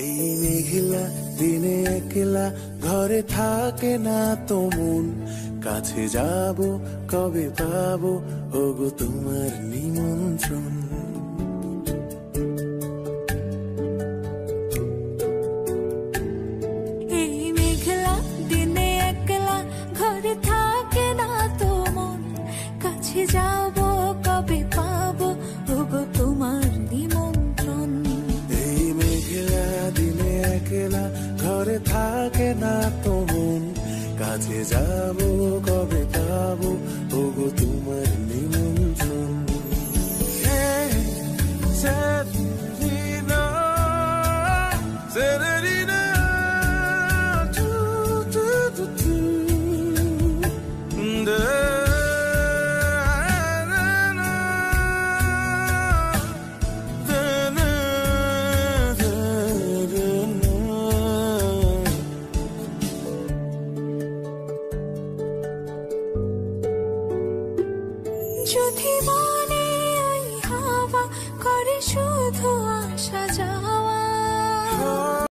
এই মেঘলা দিনে একলা ঘরে থাকে না তো মন, কাছে যাব কবে পাবো ওগো তোমার নিমন্ত্রণ। এই মেঘলা দিনে একলা ঘরে থাকে না তো মন, কাছে যাব কবে পাবো ওগো তোমার নিমন্ত্রণ। এই মেঘলা দিনে একলা ঘরে থাকে না তো মন, কাছে যাব কবে পাবো ওগো তোমার নিমন্ত্রণ। Serenina, Serenina, tu, tu, tu, tu. Da, na, na, da, na, da, da, na. যদি মনে